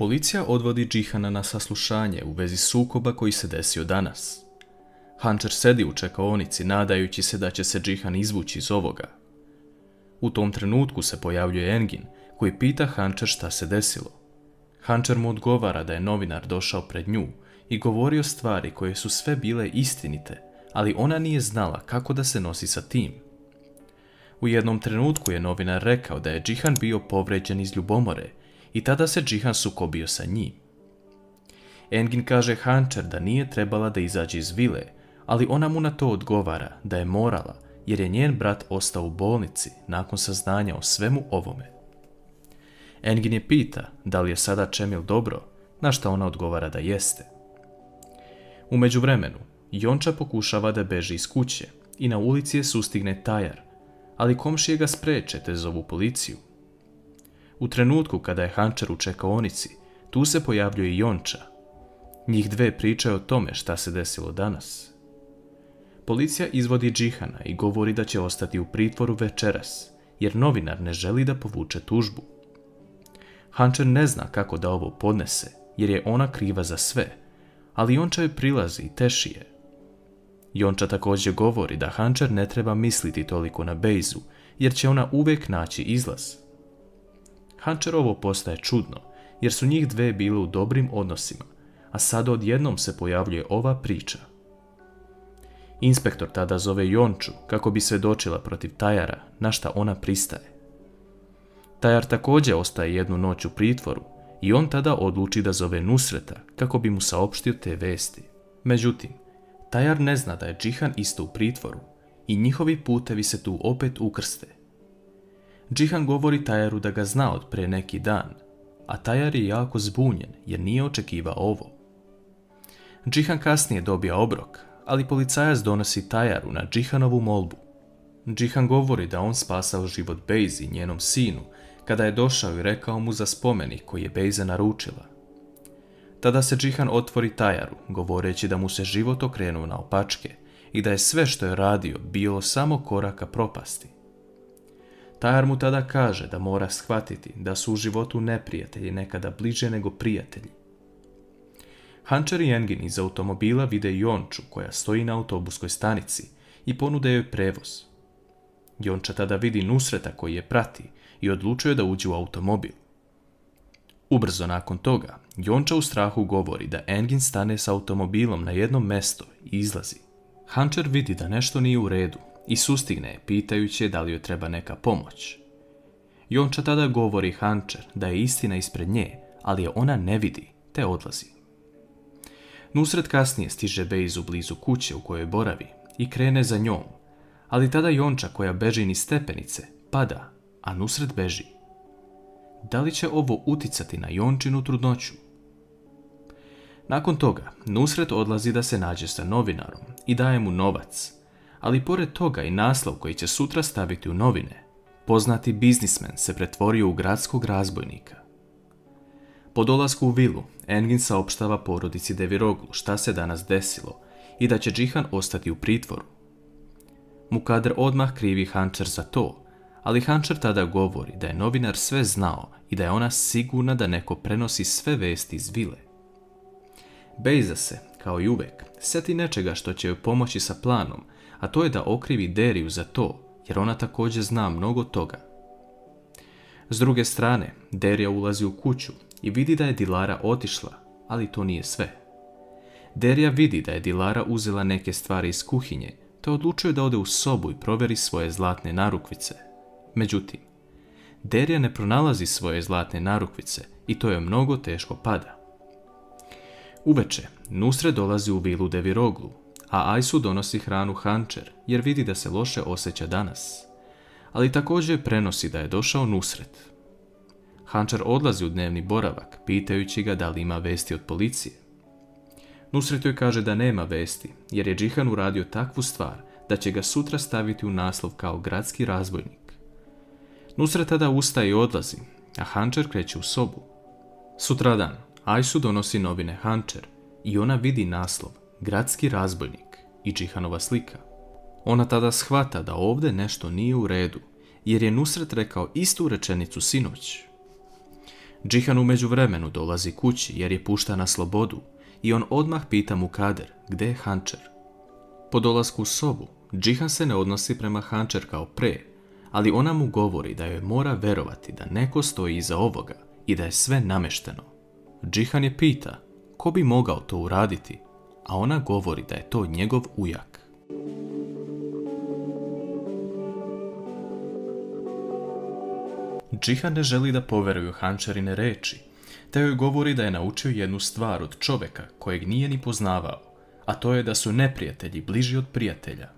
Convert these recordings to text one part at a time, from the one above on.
Policija odvodi Džihana na saslušanje u vezi sukoba koji se desio danas. Hančer sedi u čekaonici nadajući se da će se Džihan izvući iz ovoga. U tom trenutku se pojavljuje Engin koji pita Hančer šta se desilo. Hančer mu odgovara da je novinar došao pred nju i govorio stvari koje su sve bile istinite, ali ona nije znala kako da se nosi sa tim. U jednom trenutku je novinar rekao da je Džihan bio povređen iz ljubomore i tada se Džihan sukobio sa njim. Engin kaže Hančer da nije trebala da izađe iz vile, ali ona mu na to odgovara da je morala jer je njen brat ostao u bolnici nakon saznanja o svemu ovome. Engin je pita da li je sada Čemil dobro, na šta ona odgovara da jeste. U međuvremenu, Jonča pokušava da beži iz kuće i na ulici je sustigne Tajar, ali komšije ga spreče te zovu policiju. U trenutku kada je Hančer u čekaonici, tu se pojavljuje i Jonča. Njih dve pričaju o tome šta se desilo danas. Policija izvodi Džihana i govori da će ostati u pritvoru večeras, jer novinar ne želi da povuče tužbu. Hančer ne zna kako da ovo podnese, jer je ona kriva za sve, ali Jonča joj prilazi i teši je. Jonča također govori da Hančer ne treba misliti toliko na Bejzu, jer će ona uvijek naći izlaz. Hančer ovo postaje čudno, jer su njih dve bile u dobrim odnosima, a sad odjednom se pojavljuje ova priča. Inspektor tada zove Jonču kako bi svjedočila protiv Tajara, na šta ona pristaje. Tajar također ostaje jednu noć u pritvoru i on tada odluči da zove Nusreta kako bi mu saopštio te vesti. Međutim, Tajar ne zna da je Džihan isto u pritvoru i njihovi putevi se tu opet ukrste. Džihan govori Tajaru da ga zna od pre neki dan, a Tajar je jako zbunjen jer nije očekivao ovo. Džihan kasnije dobija obrok, ali policajac donosi Tajaru na Džihanovu molbu. Džihan govori da on spasao život Bejzi, njenom sinu, kada je došao i rekao mu za spomenik koji je Bejza naručila. Tada se Džihan otvori Tajaru, govoreći da mu se život okrenuo naopačke i da je sve što je radio bilo samo koraka propasti. Tajar mu tada kaže da mora shvatiti da su u životu neprijatelji nekada bliže nego prijatelji. Hančer i Engin iz automobila vide Jonču koja stoji na autobuskoj stanici i ponude joj prevoz. Jonča tada vidi Nusreta koji je prati i odlučuje da uđe u automobil. Ubrzo nakon toga, Jonča u strahu govori da Engin stane s automobilom na jednom mesto i izlazi. Hančer vidi da nešto nije u redu i sustigne je pitajući je da li joj treba neka pomoć. Jonča tada govori Hančer da je istina ispred nje, ali je ona ne vidi, te odlazi. Nusret kasnije stiže Bejzu blizu kuće u kojoj boravi i krene za njom, ali tada Jonča koja beži niz stepenice pada, a Nusret beži. Da li će ovo uticati na Jončinu trudnoću? Nakon toga, Nusret odlazi da se nađe sa novinarom i daje mu novac, ali pored toga i naslov koji će sutra staviti u novine, poznati biznismen se pretvorio u gradskog razbojnika. Po dolasku u vilu, Engin saopštava porodici Deviroglu šta se danas desilo i da će Džihan ostati u pritvoru. Mukadr odmah krivi Hančer za to, ali Hančer tada govori da je novinar sve znao i da je ona sigurna da neko prenosi sve vesti iz vile. Bejza se, kao i uvek, sjeti nečega što će joj pomoći sa planom, a to je da okrivi Deriju za to, jer ona također zna mnogo toga. S druge strane, Derija ulazi u kuću i vidi da je Dilara otišla, ali to nije sve. Derija vidi da je Dilara uzela neke stvari iz kuhinje, te odlučuje da ode u sobu i proveri svoje zlatne narukvice. Međutim, Derija ne pronalazi svoje zlatne narukvice i to je mnogo teško pada. Uveče, Nusret dolazi u vilu Deviroglu, a Ajsu donosi hranu Hančer jer vidi da se loše osjeća danas, ali također prenosi da je došao Nusret. Hančer odlazi u dnevni boravak, pitajući ga da li ima vesti od policije. Nusret joj kaže da nema vesti, jer je Džihan uradio takvu stvar da će ga sutra staviti u naslov kao gradski razbojnik. Nusret tada ustaje i odlazi, a Hančer kreće u sobu. Sutradan, Ajsu donosi novine Hančer i ona vidi naslov gradski razbojnik i Džihanova slika. Ona tada shvata da ovdje nešto nije u redu, jer je Nusret rekao istu rečenicu sinoć. Džihan u međuvremenu dolazi kući jer je pušta na slobodu i on odmah pita Mukader gdje je Hančer. Po dolasku u sobu, Džihan se ne odnosi prema Hančer kao pre, ali ona mu govori da joj mora verovati da neko stoji iza ovoga i da je sve namešteno. Džihan je pita ko bi mogao to uraditi, a ona govori da je to njegov ujak. Džihan ne želi da poveruju Hančerine reči, te joj govori da je naučio jednu stvar od čoveka kojeg nije ni poznavao, a to je da su neprijatelji bliži od prijatelja.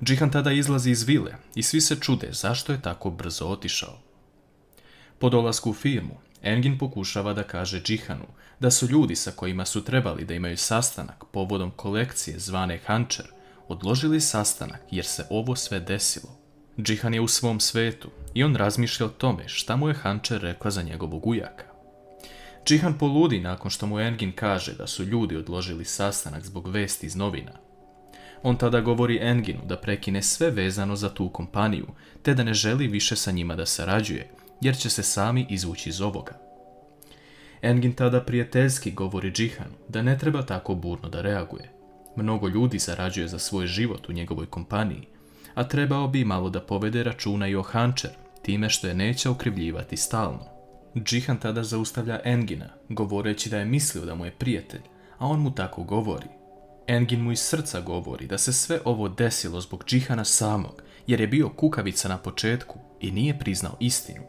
Džihan tada izlazi iz vile i svi se čude zašto je tako brzo otišao. Po dolasku u firmu, Engin pokušava da kaže Džihanu da su ljudi sa kojima su trebali da imaju sastanak povodom kolekcije zvane Hančer odložili sastanak jer se ovo sve desilo. Džihan je u svom svetu i on razmišlja o tome šta mu je Hančer rekla za njegovog ujaka. Džihan poludi nakon što mu Engin kaže da su ljudi odložili sastanak zbog vesti iz novina. On tada govori Enginu da prekine sve vezano za tu kompaniju, te da ne želi više sa njima da sarađuje, jer će se sami izvući iz ovoga. Engin tada prijateljski govori Džihanu da ne treba tako burno da reaguje. Mnogo ljudi zarađuje za svoj život u njegovoj kompaniji, a trebao bi malo da povede računa i o Hančer, time što je neće okrivljivati stalno. Džihan tada zaustavlja Engina, govoreći da je mislio da mu je prijatelj, a on mu tako govori. Engin mu iz srca govori da se sve ovo desilo zbog Džihana samog, jer je bio kukavica na početku i nije priznao istinu.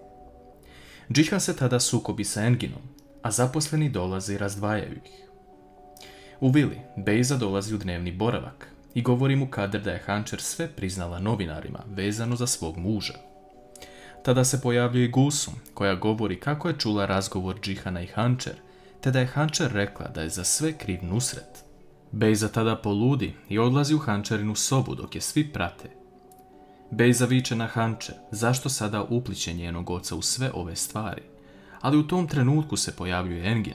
Džihan se tada sukobi sa Enginom, a zaposleni dolaze i razdvajaju ih. U vili, Bejza dolazi u dnevni boravak i govori mu Kader da je Hančer sve priznala novinarima vezano za svog muža. Tada se pojavljuje i Gulsum, koja govori kako je čula razgovor Džihana i Hančer, te da je Hančer rekla da je za sve kriv Nusret. Bejza tada poludi i odlazi u Hančerinu sobu dok je svi prate. Bejza viče na Hančer zašto sada upliće njenog oca u sve ove stvari, ali u tom trenutku se pojavljuje Engin.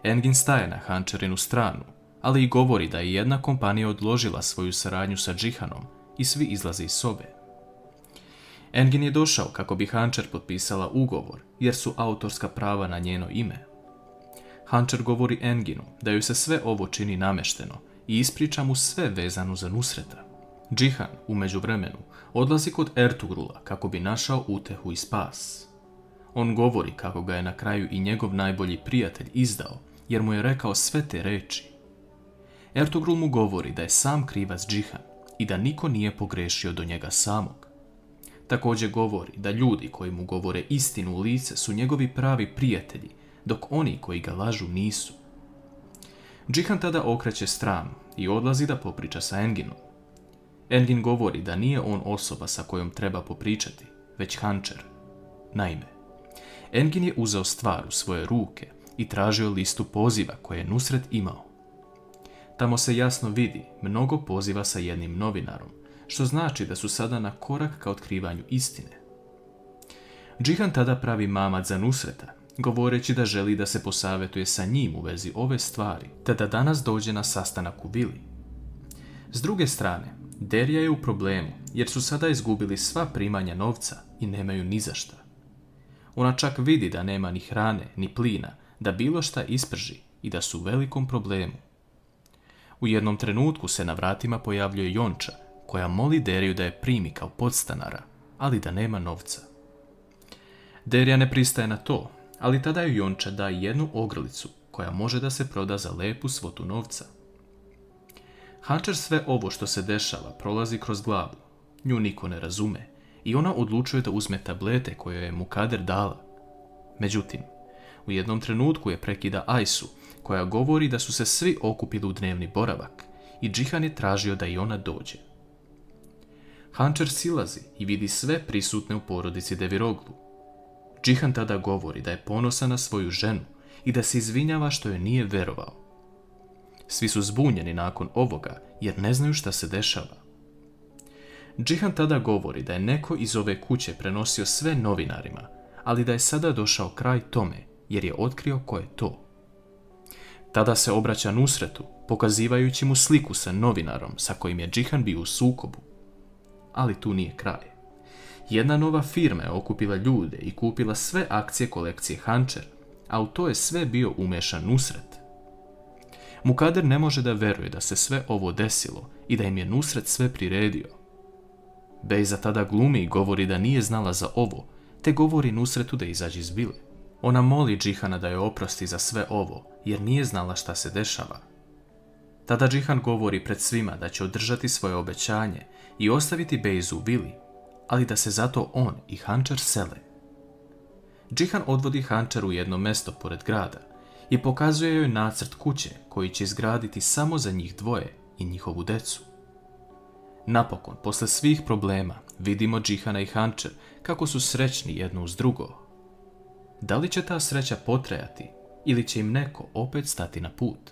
Engin staje na Hančerinu stranu, ali i govori da je jedna kompanija odložila svoju saradnju sa Džihanom i svi izlaze iz sobe. Engin je došao kako bi Hančer potpisala ugovor jer su autorska prava na njeno ime. Hančer govori Enginu da joj se sve ovo čini namešteno i ispriča mu sve vezano za Nusreta. Džihan, u međuvremenu, odlazi kod Ertugrula kako bi našao utehu i spas. On govori kako ga je na kraju i njegov najbolji prijatelj izdao jer mu je rekao sve te reči. Ertugrul mu govori da je sam krivac Džihan i da niko nije pogrešio do njega samog. Također govori da ljudi koji mu govore istinu u lice su njegovi pravi prijatelji, dok oni koji ga lažu nisu. Džihan tada okreće stranu i odlazi da popriča sa Enginom. Engin govori da nije on osoba sa kojom treba popričati, već Hančer. Naime, Engin je uzeo stvar u svoje ruke i tražio listu poziva koje je Nusret imao. Tamo se jasno vidi mnogo poziva sa jednim novinarom, što znači da su sada na korak ka otkrivanju istine. Džihan tada pravi mamad za Nusreta, govoreći da želi da se posavetuje sa njim u vezi ove stvari, te da danas dođe na sastanak u vili. S druge strane, Derija je u problemu, jer su sada izgubili sva primanja novca i nemaju ni za šta. Ona čak vidi da nema ni hrane, ni plina, da bilo šta isprži i da su u velikom problemu. U jednom trenutku se na vratima pojavljuje Jonča, koja moli Deriju da je primi kao podstanara, ali da nema novca. Derija ne pristaje na to, ali tada ju Jonča daje jednu ogrlicu koja može da se proda za lepu svotu novca. Hančer sve ovo što se dešava prolazi kroz glavu. Nju niko ne razume i ona odlučuje da uzme tablete koje je Mukader dala. Međutim, u jednom trenutku je prekida Ajsu, koja govori da su se svi okupili u dnevni boravak i Džihan je tražio da i ona dođe. Hančer silazi i vidi sve prisutne u porodici Deviroglu. Džihan tada govori da je ponosan na svoju ženu i da se izvinjava što joj nije verovao. Svi su zbunjeni nakon ovoga jer ne znaju šta se dešava. Džihan tada govori da je neko iz ove kuće prenosio sve novinarima, ali da je sada došao kraj tome jer je otkrio ko je to. Tada se obraća Nusretu, pokazivajući mu sliku sa novinarom sa kojim je Džihan bio u sukobu. Ali tu nije kraj. Jedna nova firma je okupila ljude i kupila sve akcije kolekcije Hančer, a u to je sve bio umešan Nusret. Mukader ne može da veruje da se sve ovo desilo i da im je Nusret sve priredio. Bejza tada glumi i govori da nije znala za ovo, te govori Nusretu da izađe iz vile. Ona moli Džihana da joj oprosti za sve ovo, jer nije znala šta se dešava. Tada Džihan govori pred svima da će održati svoje obećanje i ostaviti Bejzu u vili, ali da se zato on i Hančer sele. Džihan odvodi Hančer u jedno mesto pored grada i pokazuje joj nacrt kuće koji će izgraditi samo za njih dvoje i njihovu decu. Napokon, posle svih problema, vidimo Džihana i Hančer kako su srećni jedno uz drugo. Da li će ta sreća potrajati ili će im neko opet stati na put?